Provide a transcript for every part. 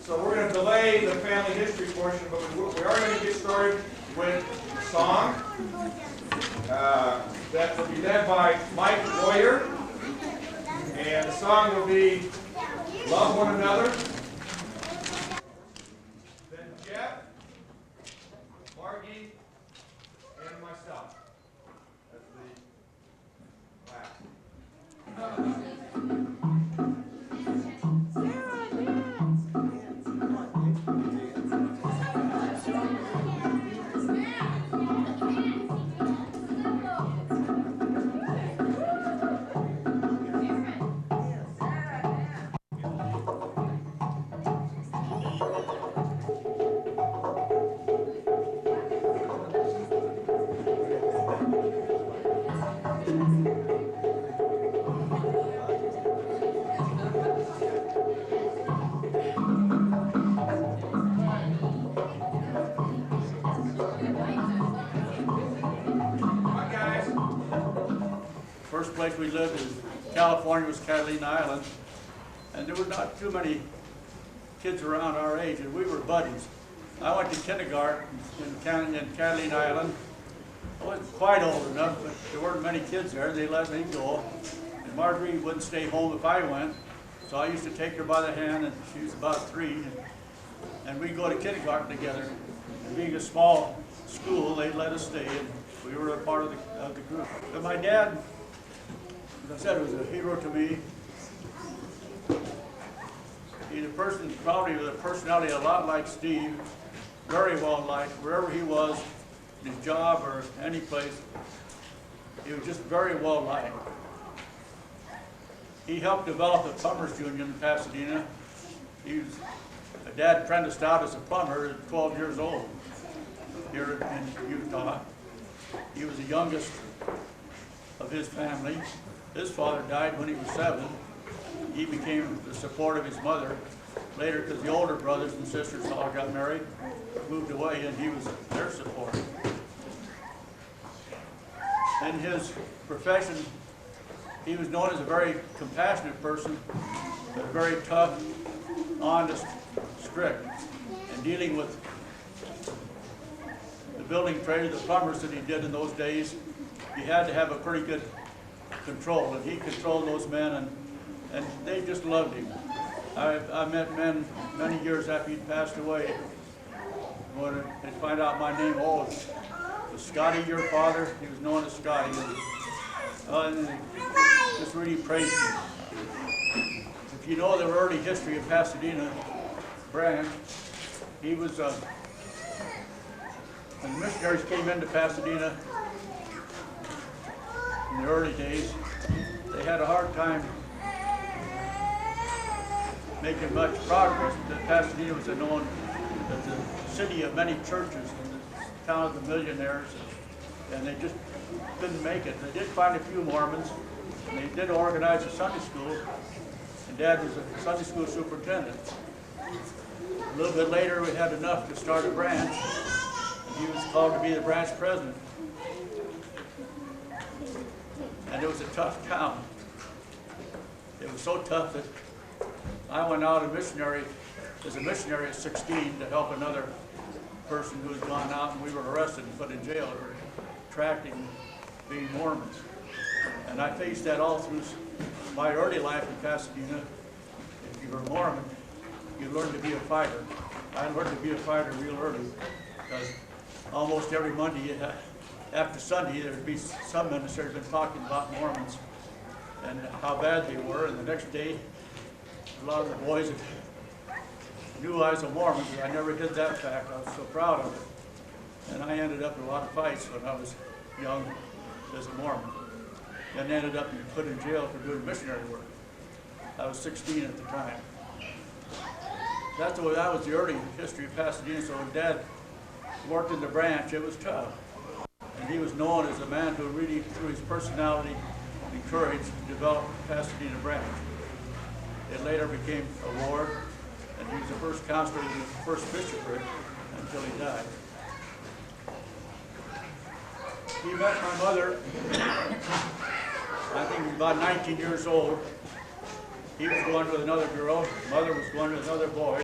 So we're going to delay the family history portion, but we are going to get started with a song that will be led by Mike Boyer, and the song will be "Love One Another." Then Jeff, Margie, and myself. That's the last. First place we lived in California was Catalina Island, and there were not too many kids around our age, and we were buddies. I went to kindergarten in Catalina Island. I wasn't quite old enough, but there weren't many kids there. They let me go, and Marguerite wouldn't stay home if I went, so I used to take her by the hand, and she was about 3, and we'd go to kindergarten together. And being a small school, they let us stay, and we were a part of the group. But my dad, as I said, was a hero to me. He's a person probably with a personality a lot like Steve, very well liked wherever he was, in his job or any place. He was just very well liked. He helped develop the Plumbers Union in Pasadena. My dad apprenticed out as a plumber at 12 years old here in Utah. He was the youngest of his family. His father died when he was 7. He became the support of his mother. Later, because the older brothers and sisters all got married, moved away, and he was their support. In his profession, he was known as a very compassionate person, but very tough, honest, strict. And dealing with the building trade, the plumbers that he did in those days, he had to have a pretty good control, and he controlled those men, and they just loved him. I met men many years after he'd passed away when they find out my name. Oh, was Scotty your father? He was known as Scotty, and just really praised him. If you know the early history of Pasadena branch, he was when the missionaries came into Pasadena in the early days, they had a hard time making much progress. Pasadena was known as the city of many churches and the town of the millionaires, and they just couldn't make it. They did find a few Mormons, and they did organize a Sunday school, and Dad was a Sunday school superintendent. A little bit later, we had enough to start a branch, and he was called to be the branch president. And it was a tough town. It was so tough that I went out as a missionary at 16 to help another person who had gone out, and we were arrested and put in jail for attracting being Mormons. And I faced that all through my early life in Pasadena. If you were a Mormon, you learned to be a fighter. I learned to be a fighter real early, because almost every Monday after Sunday, there'd be some ministers been talking about Mormons and how bad they were, and the next day, a lot of the boys knew I was a Mormon, but I never hid that fact. I was so proud of it. And I ended up in a lot of fights when I was young as a Mormon, and ended up being put in jail for doing missionary work. I was 16 at the time. That was the early history of Pasadena. So when Dad worked in the branch, it was tough. And he was known as a man who really, through his personality and courage, developed the Pasadena branch. It later became a ward, and he was the first counselor in the first bishopric until he died. He met my mother, I think he was about 19 years old. He was going with another girl, mother was going with another boy.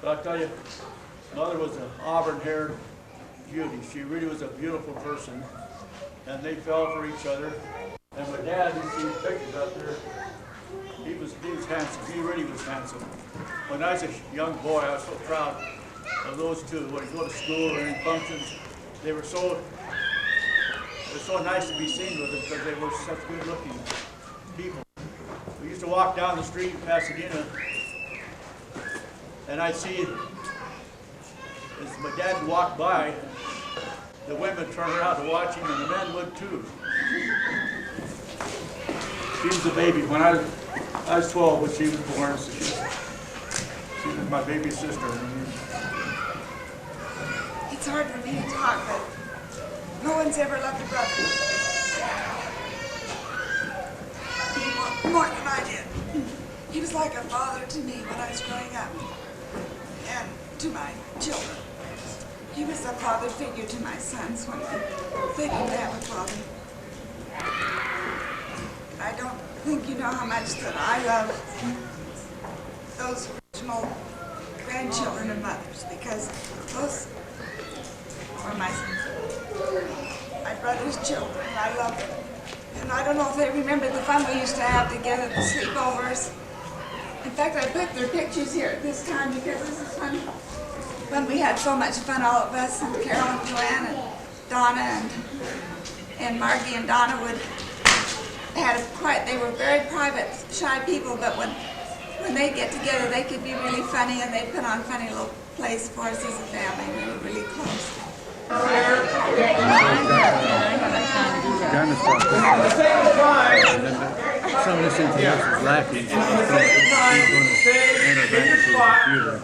But I'll tell you, Mother was an auburn-haired beauty. She really was a beautiful person, and they fell for each other. And my dad, you see pictures out there, he was handsome. He really was handsome. When I was a young boy, I was so proud of those two. When you go to school or any functions, they were so nice to be seen with them because they were such good-looking people. We used to walk down the street in Pasadena, and I'd see, as my dad would walk by, the women would turn around to watch him, and the men would too. She was a baby. When I was 12 when she was born, so she was my baby sister. It's hard for me to talk, but no one's ever loved a brother more than I did. He was like a father to me when I was growing up, and to my children. He was a father figure to my sons when they didn't have a father. I don't think you know how much that I love those original grandchildren of mothers, because those are my brother's children. I love them. And I don't know if they remember the fun we used to have together, the sleepovers. In fact, I put their pictures here at this time because this is when we had so much fun, all of us, and Carol and Joanne and Donna and Margie and Donna they were very private, shy people, but when they get together, they could be really funny, and they put on funny little plays for us as a family. We were really close. At the same time, Some of this information is lacking. stay in your spot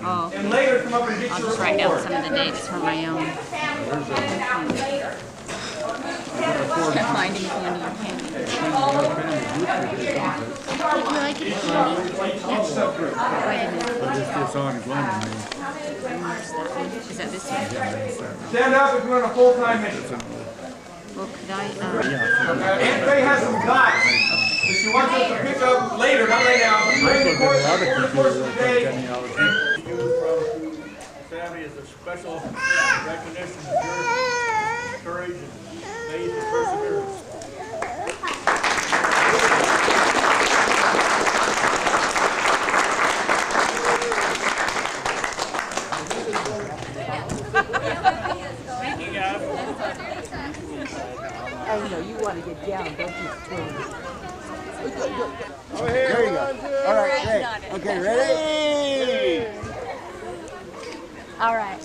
Oh, and later come up and get I'll your just write down reward. some of the dates for my own. Finding candy and candy. Would you like it candy? Yes. Wait a minute. It's ongoing. Is that this one? Stand up if you're on a full-time mission. Well, could I, Aunt Faye has some dots that she wants us to pick up later, not right now. During the course of the day. You from Sammy is a special recognition of your courage and faith and perseverance. I know you want to get down, don't you? Oh, here. There you go. All right, great. Okay, ready? all right.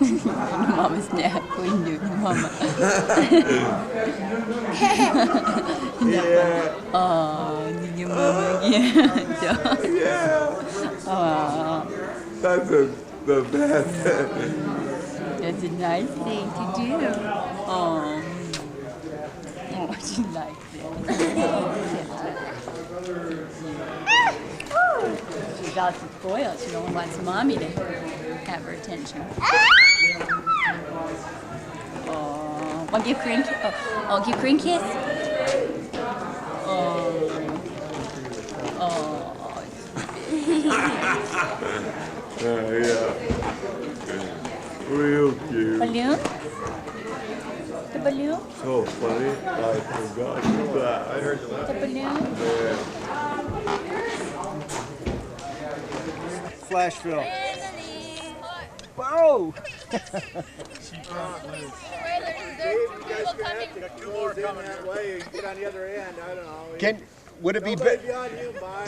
Mama's nap. We knew Mama. Yeah. Oh, your Mama again. Oh, That's the best. that's a nice thing to do. Oh, she likes it. She's all spoiled. She only wants Mommy to have her attention. Oh, I'll give Corinne. I'll give Corinne a kiss. Oh, Yeah. Real cute. balloon. The balloon. So funny. I forgot that. I heard you laugh. The balloon. Flash film. Whoa! Two more coming that way and get on the other end. I don't know. Would it be Nobody beyond you, Mike.